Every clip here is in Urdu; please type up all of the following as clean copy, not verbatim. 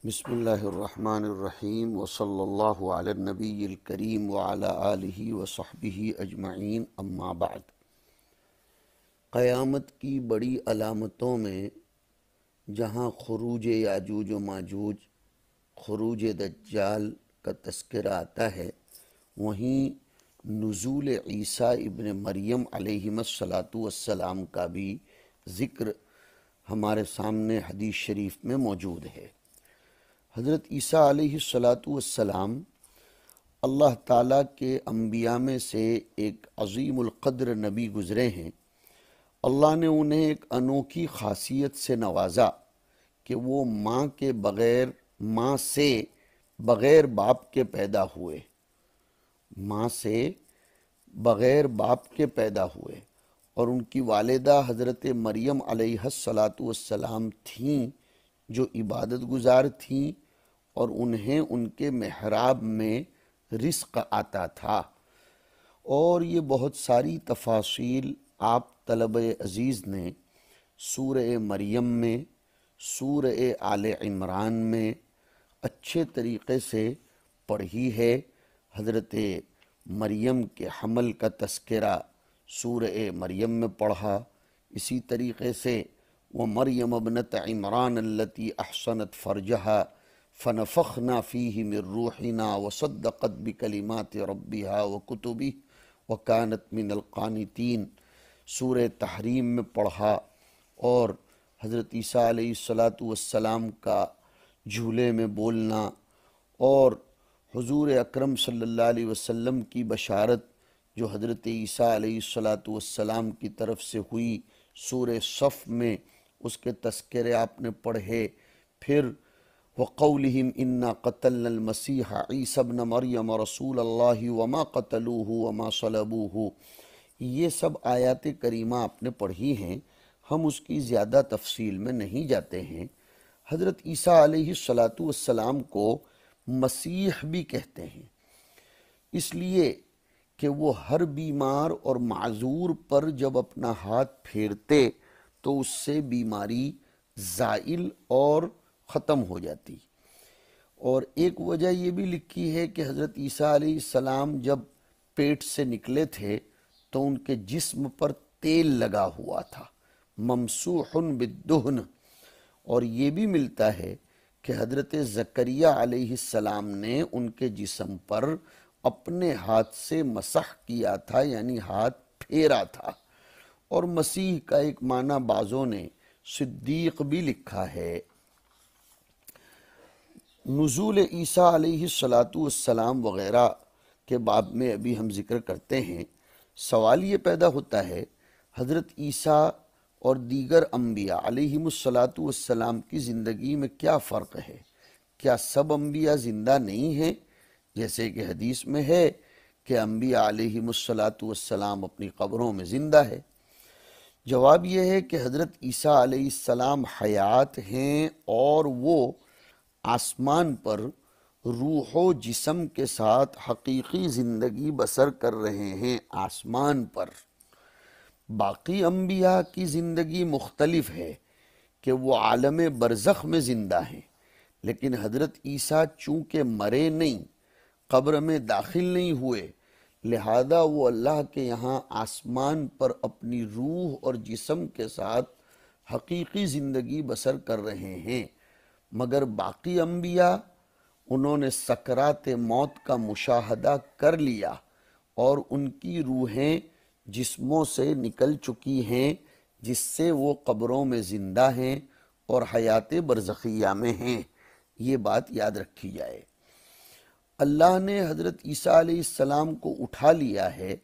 بسم اللہ الرحمن الرحیم وصلی اللہ علی النبی الکریم وعلی آلہ وصحبہ اجمعین اما بعد۔ قیامت کی بڑی علامتوں میں جہاں خروج یاجوج و ماجوج، خروج دجال کا تذکرہ آتا ہے، وہیں نزول عیسیٰ ابن مریم علیہ السلام کا بھی ذکر ہمارے سامنے حدیث شریف میں موجود ہے۔ حضرت عیسیٰ علیہ السلام اللہ تعالیٰ کے انبیاء میں سے ایک عظیم القدر نبی گزرے ہیں۔ اللہ نے انہیں ایک انوکھی خاصیت سے نوازا کہ وہ ماں سے بغیر باپ کے پیدا ہوئے، ماں سے بغیر باپ کے پیدا ہوئے، اور ان کی والدہ حضرت مریم علیہ السلام تھیں جو عبادت گزار تھیں، اور انہیں ان کے محراب میں رزق آتا تھا۔ اور یہ بہت ساری تفاصیل آپ طلبہ عزیز نے سورہ مریم میں، سورہ آل عمران میں اچھے طریقے سے پڑھی ہے۔ حضرت مریم کے حمل کا تذکرہ سورہ مریم میں پڑھا، اسی طریقے سے وَمَرْيَمَ ابْنَتَ عِمْرَانَ الَّتِي أَحْصَنَتْ فَرْجَهَا فَنَفَخْنَا فِيهِ مِنْ رُوحِنَا وَصَدَّقَتْ بِكَلِمَاتِ رَبِّهَا وَكُتُبِهِ وَكَانَتْ مِنَ الْقَانِتِينَ سورہ تحریم میں پڑھا، اور حضرت عیسیٰ علیہ السلام کا جھولے میں بولنا، اور حضور اکرم صلی اللہ علیہ وسلم کی بشارت جو حضرت عیسیٰ علیہ السلام کی طرف سے ہوئی سورہ صف میں، اس کے تذکرے آپ نے پڑھے۔ پھر وَقَوْلِهِمْ إِنَّا قَتَلْنَا الْمَسِيحَ عِيسَى ابْنَ مَرْيَمَ رَسُولَ اللَّهِ وَمَا قَتَلُوهُ وَمَا صَلَبُوهُ، یہ سب آیات کریمہ آپ نے پڑھی ہیں، ہم اس کی زیادہ تفصیل میں نہیں جاتے ہیں۔ حضرت عیسیٰ علیہ السلام کو مسیح بھی کہتے ہیں، اس لیے کہ وہ ہر بیمار اور معذور پر جب اپنا ہاتھ پھیرتے تو اس سے بیماری زائل اور ختم ہو جاتی۔ اور ایک وجہ یہ بھی لکھی ہے کہ حضرت عیسیٰ علیہ السلام جب پیٹ سے نکلے تھے تو ان کے جسم پر تیل لگا ہوا تھا، ممسوح بالدہن۔ اور یہ بھی ملتا ہے کہ حضرت زکریا علیہ السلام نے ان کے جسم پر اپنے ہاتھ سے مسح کیا تھا، یعنی ہاتھ پھیرا تھا۔ اور مسیح کا ایک معنی بعضوں نے صدیق بھی لکھا ہے۔ نزول عیسیٰ علیہ السلام وغیرہ کے باب میں ابھی ہم ذکر کرتے ہیں۔ سوال یہ پیدا ہوتا ہے، حضرت عیسیٰ اور دیگر انبیاء علیہم السلام کی زندگی میں کیا فرق ہے؟ کیا سب انبیاء زندہ نہیں ہیں؟ جیسے کہ حدیث میں ہے کہ انبیاء علیہم السلام اپنی قبروں میں زندہ ہے۔ جواب یہ ہے کہ حضرت عیسیٰ علیہ السلام حیات ہیں، اور وہ آسمان پر روح و جسم کے ساتھ حقیقی زندگی بسر کر رہے ہیں آسمان پر۔ باقی انبیاء کی زندگی مختلف ہے کہ وہ عالم برزخ میں زندہ ہیں، لیکن حضرت عیسیٰ چونکہ مرے نہیں، قبر میں داخل نہیں ہوئے، لہذا وہ اللہ کے یہاں آسمان پر اپنی روح اور جسم کے ساتھ حقیقی زندگی بسر کر رہے ہیں۔ مگر باقی انبیاء، انہوں نے سکرات موت کا مشاہدہ کر لیا، اور ان کی روحیں جسموں سے نکل چکی ہیں، جس سے وہ قبروں میں زندہ ہیں اور حیات برزخیہ میں ہیں۔ یہ بات یاد رکھی جائے۔ اللہ نے حضرت عیسیٰ علیہ السلام کو اٹھا لیا ہے۔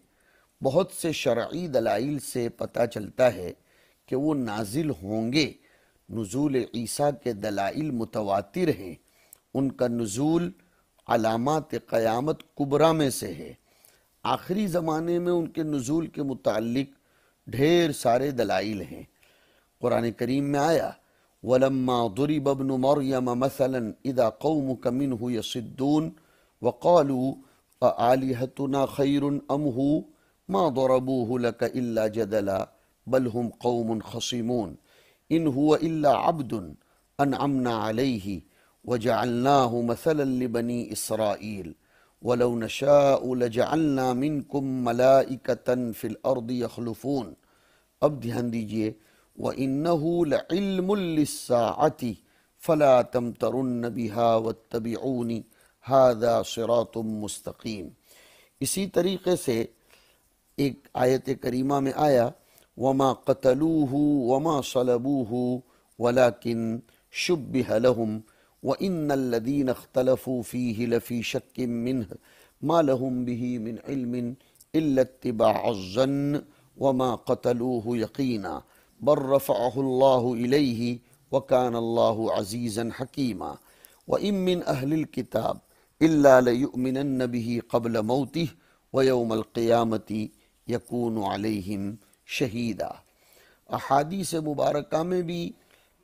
بہت سے شرعی دلائل سے پتہ چلتا ہے کہ وہ نازل ہوں گے۔ نزول عیسیٰ کے دلائل متواتر ہیں، ان کا نزول علامات قیامت کبریٰ میں سے ہے۔ آخری زمانے میں ان کے نزول کے متعلق ڈھیر سارے دلائل ہیں۔ قرآن کریم میں آیا وَلَمَّا ضُرِبَ ابْنُ مَرْيَمَ مَثَلًا إِذَا قَوْمُكَ مِنْهُ يَصِدُّونَ وَقَالُوا أَآلِهَتُنَا خَيْرٌ أَمْ هُوَ مَا ضَرَبُوهُ لَكَ إِلَّا جَدَلًا بَلْ هُمْ قَوْمٌ خَصِمُونَ إِنْ هُوَ إِلَّا عَبْدٌ أَنْعَمْنَا عَلَيْهِ وجعلناه مثلا لبنی اسرائیل ولو نشاء لجعلنا منکم ملائکۃ فی الارض یخلفون۔ اب دھیان دیجئے، وَإِنَّهُ لَعِلْمٌ لِلسَّاعَةِ فَلَا تَمْتَرُنَّ بِهَا وَاتَّبِعُونِ هَذَا صِرَاطٌ مستقیم۔ اسی طریقے سے ایک آیت کریمہ میں آیا وَمَا قَتَلُوهُ وَمَا صَلَبُوهُ وَلَكِنْ شُبِّهَ لَهُمْ وَإِنَّ الَّذِينَ اخْتَلَفُوا فِيهِ لَفِي شَكٍّ مِّنْهُ مَا لَهُمْ بِهِ مِنْ عِلْمٍ إِلَّا اتِّبَاعَ الظَّنِّ وَمَا قَتَلُوهُ يَقِينًا بَلْ رَفَعَهُ اللَّهُ إِلَيْهِ وَكَانَ اللَّهُ عَزِيزًا حَكِيمًا وَإِن مِّنْ أَهْلِ الْكِتَابِ إِلَّا لَيُؤْمِنَنَّ بِهِ قَبْلَ مَوْتِهِ وَيَوْمَ الْقِيَامَةِ يَكُونُ عَلَيْهِمْ شَهِيدًا۔ احادیث مبارکہ میں بھی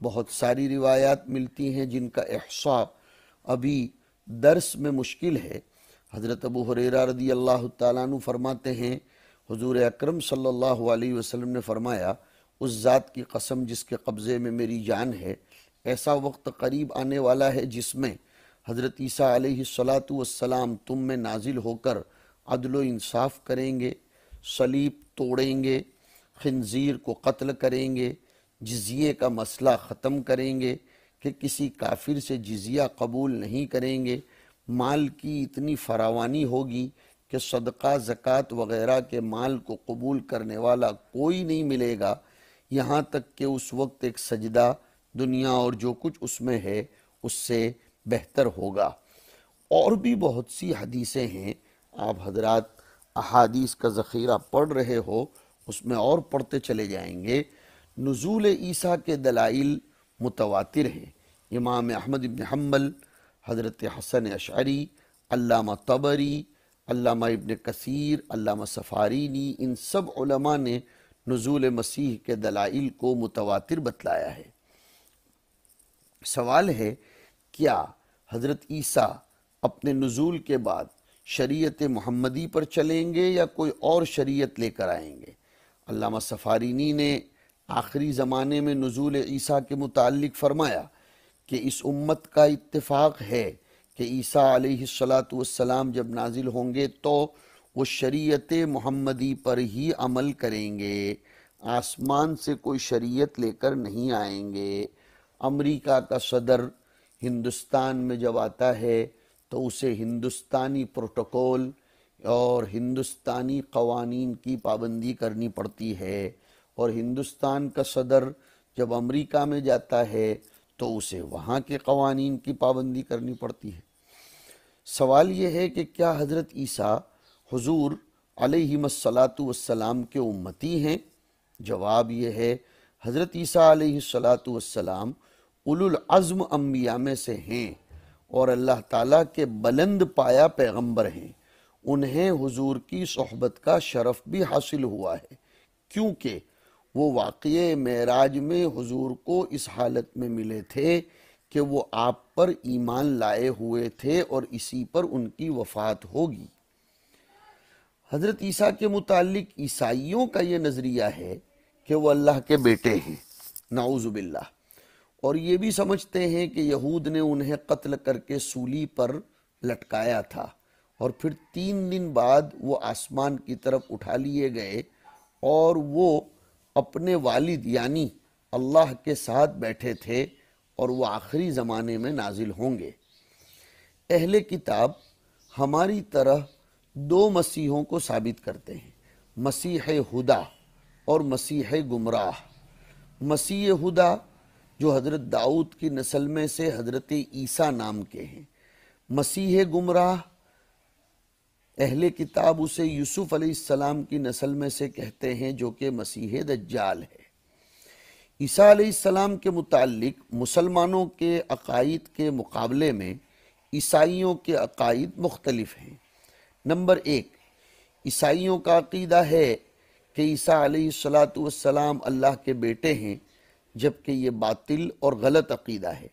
بہت ساری روایات ملتی ہیں جن کا احصاء ابھی درس میں مشکل ہے۔ حضرت ابو ہریرہ رضی اللہ تعالیٰ عنہ فرماتے ہیں حضور اکرم صلی اللہ علیہ وسلم نے فرمایا اس ذات کی قسم جس کے قبضے میں میری جان ہے، ایسا وقت قریب آنے والا ہے جس میں حضرت عیسیٰ علیہ السلام تم میں نازل ہو کر عدل و انصاف کریں گے، صلیب توڑیں گے، خنزیر کو قتل کریں گے، جزیے کا مسئلہ ختم کریں گے کہ کسی کافر سے جزیہ قبول نہیں کریں گے، مال کی اتنی فراوانی ہوگی کہ صدقہ زکوٰۃ وغیرہ کے مال کو قبول کرنے والا کوئی نہیں ملے گا، یہاں تک کہ اس وقت ایک سجدہ دنیا اور جو کچھ اس میں ہے اس سے بہتر ہوگا۔ اور بھی بہت سی حدیثیں ہیں، آپ حضرات احادیث کا ذخیرہ پڑھ رہے ہو، اس میں اور پڑھتے چلے جائیں گے۔ نزول عیسیٰ کے دلائل متواتر ہیں۔ امام احمد بن حنبل، حضرت حسن اشعری، علامہ طبری، علامہ ابن کثیر، علامہ سفارینی، ان سب علماء نے نزول مسیح کے دلائل کو متواتر بتلایا ہے۔ سوال ہے کیا حضرت عیسیٰ اپنے نزول کے بعد شریعت محمدی پر چلیں گے یا کوئی اور شریعت لے کر آئیں گے؟ علامہ سفارینی نے آخری زمانے میں نزول عیسیٰ کے متعلق فرمایا کہ اس امت کا اتفاق ہے کہ عیسیٰ علیہ السلام جب نازل ہوں گے تو وہ شریعت محمدی پر ہی عمل کریں گے، آسمان سے کوئی شریعت لے کر نہیں آئیں گے۔ امریکہ کا صدر ہندوستان میں جب آتا ہے تو اسے ہندوستانی پروٹوکول اور ہندوستانی قوانین کی پابندی کرنی پڑتی ہے، اور ہندوستان کا صدر جب امریکہ میں جاتا ہے تو اسے وہاں کے قوانین کی پابندی کرنی پڑتی ہے۔ سوال یہ ہے کہ کیا حضرت عیسیٰ حضور علیہ السلام کے امتی ہیں؟ جواب یہ ہے حضرت عیسیٰ علیہ السلام اولو العزم انبیاء میں سے ہیں اور اللہ تعالیٰ کے بلند پایہ پیغمبر ہیں۔ انہیں حضور کی صحبت کا شرف بھی حاصل ہوا ہے، کیونکہ وہ واقعہ معراج میں حضور کو اس حالت میں ملے تھے کہ وہ آپ پر ایمان لائے ہوئے تھے اور اسی پر ان کی وفات ہوگی۔ حضرت عیسیٰ کے متعلق عیسائیوں کا یہ نظریہ ہے کہ وہ اللہ کے بیٹے ہیں، نعوذ باللہ، اور یہ بھی سمجھتے ہیں کہ یہود نے انہیں قتل کر کے سولی پر لٹکایا تھا اور پھر 3 دن بعد وہ آسمان کی طرف اٹھا لیے گئے اور وہ اپنے والد یعنی اللہ کے ساتھ بیٹھے تھے اور وہ آخری زمانے میں نازل ہوں گے۔ اہل کتاب ہماری طرح 2 مسیحوں کو ثابت کرتے ہیں، مسیح ہدا اور مسیح گمراہ۔ مسیح ہدا جو حضرت داؤد کی نسل میں سے حضرت عیسیٰ نام کے ہیں، مسیح گمراہ اہل کتاب اسے یوسف علیہ السلام کی نسل میں سے کہتے ہیں جو کہ مسیح دجال ہے۔ عیسیٰ علیہ السلام کے متعلق مسلمانوں کے عقائد کے مقابلے میں عیسائیوں کے عقائد مختلف ہیں۔ نمبر 1، عیسائیوں کا عقیدہ ہے کہ عیسیٰ علیہ السلام اللہ کے بیٹے ہیں، جبکہ یہ باطل اور غلط عقیدہ ہے۔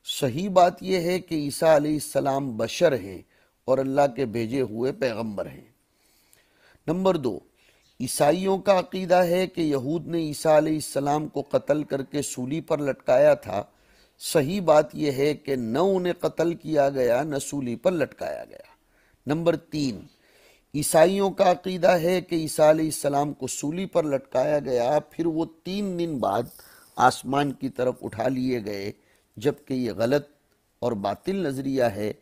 صحیح بات یہ ہے کہ عیسیٰ علیہ السلام بشر ہیں اور اللہ کے بھیجے ہوئے پیغمبر ہیں۔ نمبر 2، عیسائیوں کا عقیدہ ہے کہ یہود نے عیسیٰ علیہ السلام کو قتل کر کے سولی پر لٹکایا تھا، صحیح بات یہ ہے کہ نہ انہیں قتل کیا گیا نہ سولی پر لٹکایا گیا۔ نمبر 3، عیسائیوں کا عقیدہ ہے کہ عیسیٰ علیہ السلام کو سولی پر لٹکایا گیا، پھر وہ 3 دن بعد آسمان کی طرف اٹھا لیے گئے، جبکہ یہ غلط اور باطل نظریہ ہے۔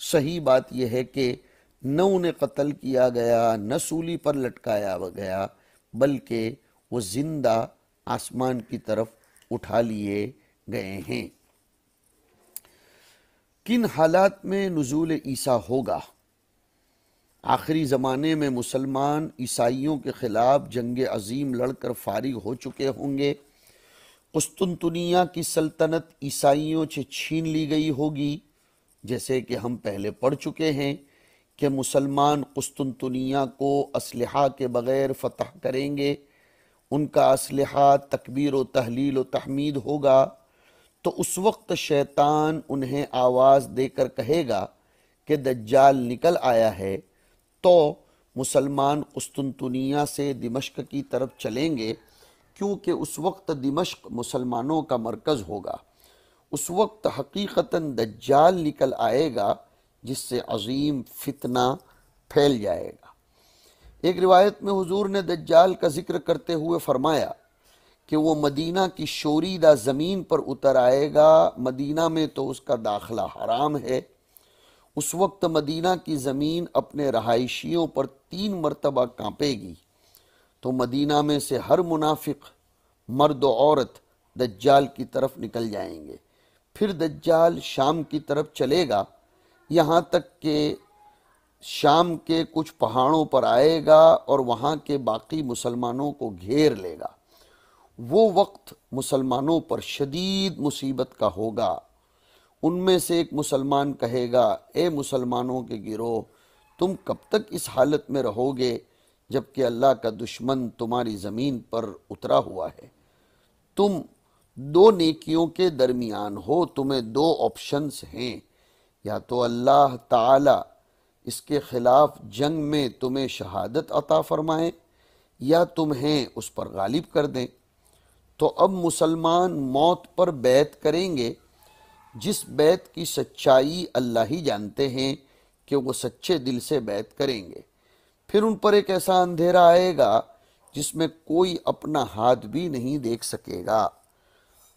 صحیح بات یہ ہے کہ نہ انہیں قتل کیا گیا نہ سولی پر لٹکایا گیا، بلکہ وہ زندہ آسمان کی طرف اٹھا لیے گئے ہیں۔ کن حالات میں نزول عیسیٰ ہوگا؟ آخری زمانے میں مسلمان عیسائیوں کے خلاف جنگ عظیم لڑ کر فارغ ہو چکے ہوں گے۔ قسطنطنیہ کی سلطنت عیسائیوں سے چھین لی گئی ہوگی، جیسے کہ ہم پہلے پڑھ چکے ہیں کہ مسلمان قسطنطنیہ کو اسلحہ کے بغیر فتح کریں گے۔ ان کا اسلحہ تکبیر و تحلیل و تحمید ہوگا، تو اس وقت شیطان انہیں آواز دے کر کہے گا کہ دجال نکل آیا ہے، تو مسلمان قسطنطنیہ سے دمشق کی طرف چلیں گے، کیونکہ اس وقت دمشق مسلمانوں کا مرکز ہوگا۔ اس وقت حقیقتاً دجال نکل آئے گا، جس سے عظیم فتنہ پھیل جائے گا۔ ایک روایت میں حضور نے دجال کا ذکر کرتے ہوئے فرمایا کہ وہ مدینہ کی شوریدہ زمین پر اتر آئے گا، مدینہ میں تو اس کا داخلہ حرام ہے۔ اس وقت مدینہ کی زمین اپنے رہائشیوں پر 3 مرتبہ کانپے گی، تو مدینہ میں سے ہر منافق مرد و عورت دجال کی طرف نکل جائیں گے۔ پھر دجال شام کی طرف چلے گا، یہاں تک کہ شام کے کچھ پہاڑوں پر آئے گا اور وہاں کے باقی مسلمانوں کو گھیر لے گا۔ وہ وقت مسلمانوں پر شدید مصیبت کا ہوگا۔ ان میں سے ایک مسلمان کہے گا، اے مسلمانوں کے گروہ، تم کب تک اس حالت میں رہو گے جبکہ اللہ کا دشمن تمہاری زمین پر اترا ہوا ہے؟ تم 2 نیکیوں کے درمیان ہو، تمہیں 2 آپشنز ہیں، یا تو اللہ تعالی اس کے خلاف جنگ میں تمہیں شہادت عطا فرمائیں یا تمہیں اس پر غالب کر دیں۔ تو اب مسلمان موت پر بیعت کریں گے، جس بیعت کی سچائی اللہ ہی جانتے ہیں کہ وہ سچے دل سے بیعت کریں گے۔ پھر ان پر ایک ایسا اندھیرا آئے گا جس میں کوئی اپنا ہاتھ بھی نہیں دیکھ سکے گا،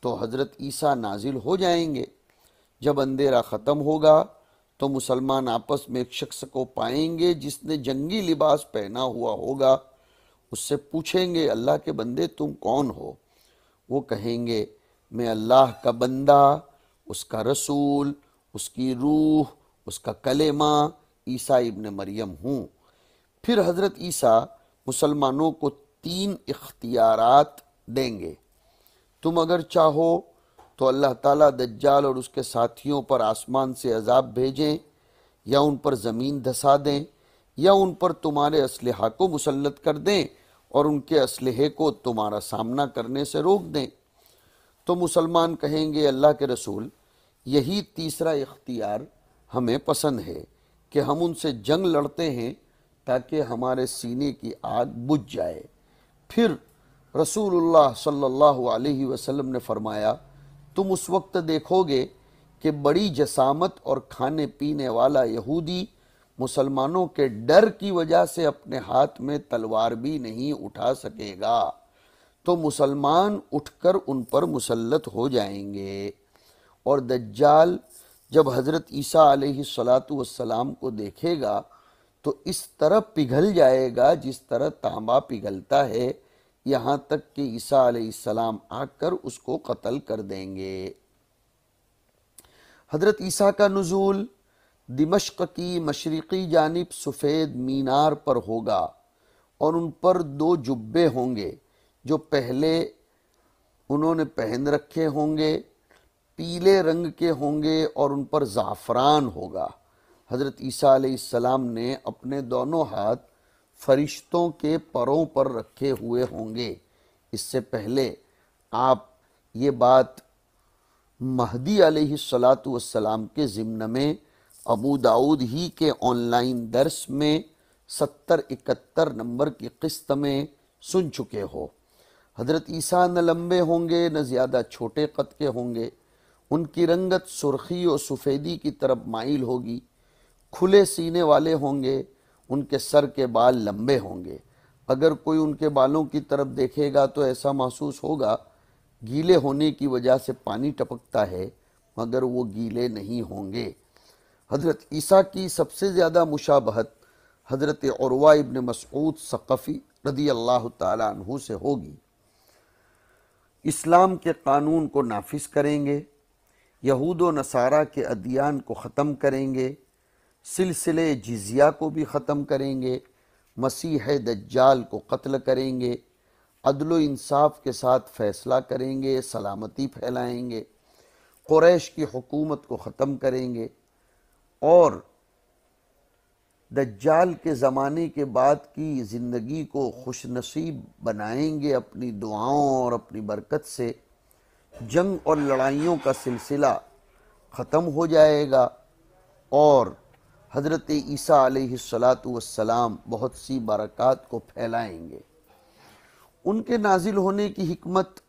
تو حضرت عیسیٰ نازل ہو جائیں گے۔ جب اندھیرا ختم ہوگا تو مسلمان آپس میں ایک شخص کو پائیں گے جس نے جنگی لباس پہنا ہوا ہوگا۔ اس سے پوچھیں گے، اللہ کے بندے تم کون ہو؟ وہ کہیں گے، میں اللہ کا بندہ، اس کا رسول، اس کی روح، اس کا کلمہ عیسیٰ ابن مریم ہوں۔ پھر حضرت عیسیٰ مسلمانوں کو 3 اختیارات دیں گے۔ تم اگر چاہو تو اللہ تعالیٰ دجال اور اس کے ساتھیوں پر آسمان سے عذاب بھیجیں، یا ان پر زمین دھسا دیں، یا ان پر تمہارے اسلحہ کو مسلط کر دیں اور ان کے اسلحے کو تمہارا سامنا کرنے سے روک دیں۔ تو مسلمان کہیں گے، اللہ کے رسول، یہی تیسرا اختیار ہمیں پسند ہے کہ ہم ان سے جنگ لڑتے ہیں تاکہ ہمارے سینے کی آگ بجھ جائے۔ پھر رسول اللہ صلی اللہ علیہ وسلم نے فرمایا، تم اس وقت دیکھو گے کہ بڑی جسامت اور کھانے پینے والا یہودی مسلمانوں کے ڈر کی وجہ سے اپنے ہاتھ میں تلوار بھی نہیں اٹھا سکے گا، تو مسلمان اٹھ کر ان پر مسلط ہو جائیں گے۔ اور دجال جب حضرت عیسیٰ علیہ السلام کو دیکھے گا تو اس طرح پگھل جائے گا جس طرح تانبا پگھلتا ہے، یہاں تک کہ عیسیٰ علیہ السلام آ کر اس کو قتل کر دیں گے۔ حضرت عیسیٰ کا نزول دمشق کی مشرقی جانب سفید مینار پر ہوگا، اور ان پر 2 جبے ہوں گے جو پہلے انہوں نے پہن رکھے ہوں گے، پیلے رنگ کے ہوں گے اور ان پر زعفران ہوگا۔ حضرت عیسیٰ علیہ السلام نے اپنے دونوں ہاتھ فرشتوں کے پروں پر رکھے ہوئے ہوں گے۔ اس سے پہلے آپ یہ بات مہدی علیہ السلام کے ضمن میں ابو داؤد ہی کے آن لائن درس میں 70-71 نمبر کی قسط میں سن چکے ہو۔ حضرت عیسیٰ نہ لمبے ہوں گے نہ زیادہ چھوٹے قد کے ہوں گے، ان کی رنگت سرخی و سفیدی کی طرف مائل ہوگی، کھلے سینے والے ہوں گے، ان کے سر کے بال لمبے ہوں گے۔ اگر کوئی ان کے بالوں کی طرف دیکھے گا تو ایسا محسوس ہوگا گیلے ہونے کی وجہ سے پانی ٹپکتا ہے، مگر وہ گیلے نہیں ہوں گے۔ حضرت عیسیٰ کی سب سے زیادہ مشابہت حضرت عروہ ابن مسعود ثقفی رضی اللہ تعالیٰ عنہ سے ہوگی۔ اسلام کے قانون کو نافذ کریں گے، یہود و نصارہ کے ادیان کو ختم کریں گے، سلسلے جزیہ کو بھی ختم کریں گے، مسیح دجال کو قتل کریں گے، عدل و انصاف کے ساتھ فیصلہ کریں گے، سلامتی پھیلائیں گے، قریش کی حکومت کو ختم کریں گے، اور دجال کے زمانے کے بعد کی زندگی کو خوش نصیب بنائیں گے اپنی دعاؤں اور اپنی برکت سے۔ جنگ اور لڑائیوں کا سلسلہ ختم ہو جائے گا، اور حضرت عیسیٰ علیہ السلام بہت سی برکات کو پھیلائیں گے۔ ان کے نازل ہونے کی حکمت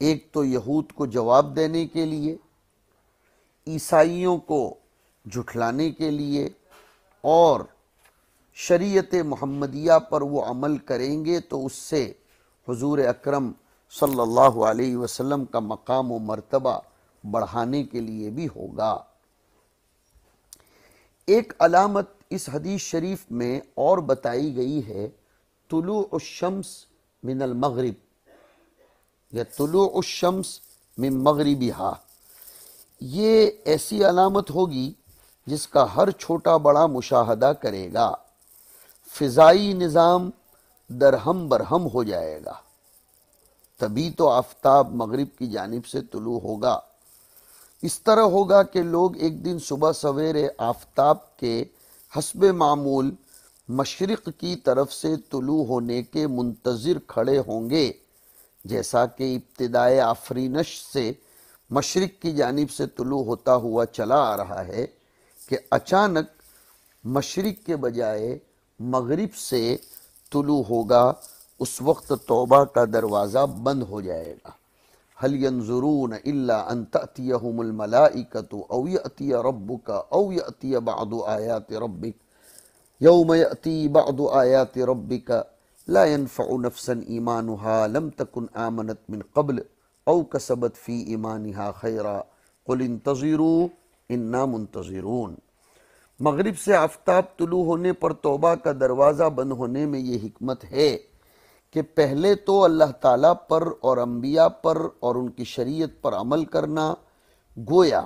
ایک تو یہود کو جواب دینے کے لیے، عیسائیوں کو جھٹلانے کے لیے، اور شریعت محمدیہ پر وہ عمل کریں گے تو اس سے حضور اکرم صلی اللہ علیہ وسلم کا مقام و مرتبہ بڑھانے کے لیے بھی ہوگا۔ ایک علامت اس حدیث شریف میں اور بتائی گئی ہے، طلوع الشمس من المغرب یا طلوع الشمس من مغربہا۔ یہ ایسی علامت ہوگی جس کا ہر چھوٹا بڑا مشاہدہ کرے گا۔ فضائی نظام درہم برہم ہو جائے گا، تبھی تو آفتاب مغرب کی جانب سے طلوع ہوگا۔ اس طرح ہوگا کہ لوگ ایک دن صبح سویرے آفتاب کے حسب معمول مشرق کی طرف سے طلوع ہونے کے منتظر کھڑے ہوں گے، جیسا کہ ابتدائے آفرینش سے مشرق کی جانب سے طلوع ہوتا ہوا چلا آ رہا ہے، کہ اچانک مشرق کے بجائے مغرب سے طلوع ہوگا۔ اس وقت توبہ کا دروازہ بند ہو جائے گا۔ هل ينظرون الا ان تأتيهم الملائكة او يأتي ربك او يأتي بعض آیات ربك یوم یأتی بعض آیات ربك لا ينفع نفسا ایمانها لم تكن آمنت من قبل او کسبت فی ایمانها خیرا قل انتظروا انا منتظرون۔ مغرب سے آفتاب طلوع ہونے پر توبہ کا دروازہ بند ہونے میں یہ حکمت ہے کہ پہلے تو اللہ تعالیٰ پر اور انبیاء پر اور ان کی شریعت پر عمل کرنا گویا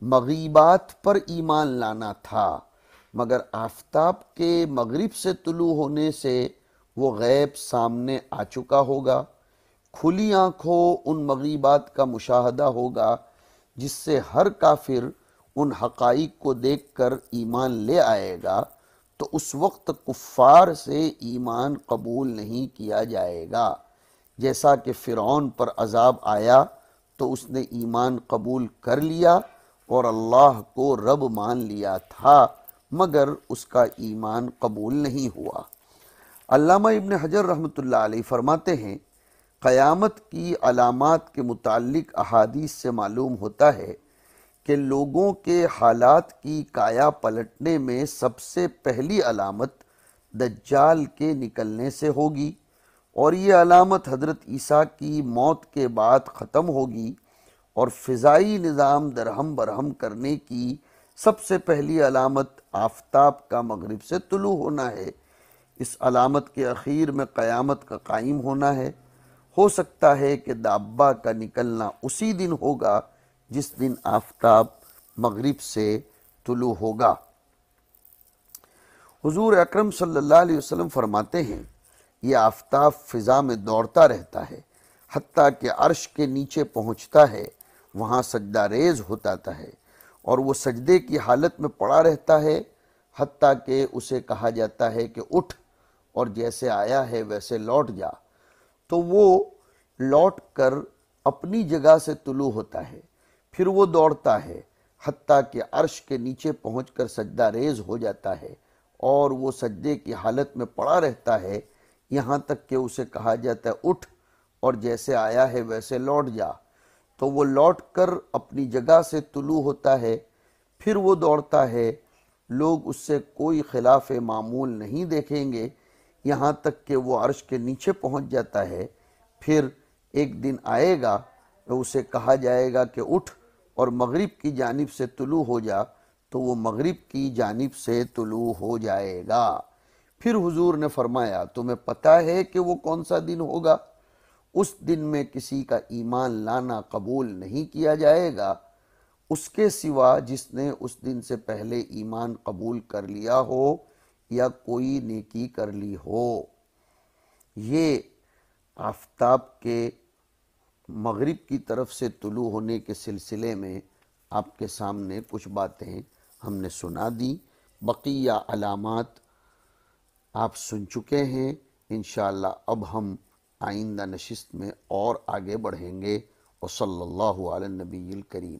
مغیبات پر ایمان لانا تھا، مگر آفتاب کے مغرب سے طلوع ہونے سے وہ غیب سامنے آ چکا ہوگا۔ کھلی آنکھوں ان مغیبات کا مشاہدہ ہوگا جس سے ہر کافر ان حقائق کو دیکھ کر ایمان لے آئے گا، تو اس وقت کفار سے ایمان قبول نہیں کیا جائے گا۔ جیسا کہ فرعون پر عذاب آیا تو اس نے ایمان قبول کر لیا اور اللہ کو رب مان لیا تھا، مگر اس کا ایمان قبول نہیں ہوا۔ علامہ ابن حجر رحمۃ اللہ علیہ فرماتے ہیں، قیامت کی علامات کے متعلق احادیث سے معلوم ہوتا ہے کہ لوگوں کے حالات کی کایا پلٹنے میں سب سے پہلی علامت دجال کے نکلنے سے ہوگی، اور یہ علامت حضرت عیسیٰ کی موت کے بعد ختم ہوگی، اور فضائی نظام درہم برہم کرنے کی سب سے پہلی علامت آفتاب کا مغرب سے طلوع ہونا ہے۔ اس علامت کے اخیر میں قیامت کا قائم ہونا ہے۔ ہو سکتا ہے کہ دابہ کا نکلنا اسی دن ہوگا جس دن آفتاب مغرب سے طلوع ہوگا۔ حضور اکرم صلی اللہ علیہ وسلم فرماتے ہیں، یہ آفتاب فضا میں دوڑتا رہتا ہے حتیٰ کہ عرش کے نیچے پہنچتا ہے، وہاں سجدہ ریز ہوتا ہے، اور وہ سجدے کی حالت میں پڑا رہتا ہے حتیٰ کہ اسے کہا جاتا ہے کہ اٹھ اور جیسے آیا ہے ویسے لوٹ جا، تو وہ لوٹ کر اپنی جگہ سے طلوع ہوتا ہے، پھر وہ دوڑتا ہے حتیٰ کہ عرش کے نیچے پہنچ کر سجدہ ریز ہو جاتا ہے، اور وہ سجدے کی حالت میں پڑا رہتا ہے یہاں تک کہ اسے کہا جاتا ہے اٹھ اور جیسے آیا ہے ویسے لوٹ جا۔ تو وہ لوٹ کر اپنی جگہ سے طلوع ہوتا ہے، پھر وہ دوڑتا ہے، لوگ اس سے کوئی خلاف معمول نہیں دیکھیں گے یہاں تک کہ وہ عرش کے نیچے پہنچ جاتا ہے۔ پھر ایک دن آئے گا تو اسے کہا جائے گا کہ اٹھ اور مغرب کی جانب سے طلوع ہو جا، تو وہ مغرب کی جانب سے طلوع ہو جائے گا۔ پھر حضور نے فرمایا تمہیں پتہ ہے کہ وہ کون سا دن ہوگا؟ اس دن میں کسی کا ایمان لانا قبول نہیں کیا جائے گا اس کے سوا جس نے اس دن سے پہلے ایمان قبول کر لیا ہو یا کوئی نیکی کر لی ہو۔ یہ آفتاب کے مغرب کی طرف سے طلوع ہونے کے سلسلے میں آپ کے سامنے کچھ باتیں ہم نے سنا دی، بقیہ علامات آپ سن چکے ہیں۔ انشاءاللہ اب ہم آئندہ نشست میں اور آگے بڑھیں گے۔ وصلی اللہ علی النبی الکریم۔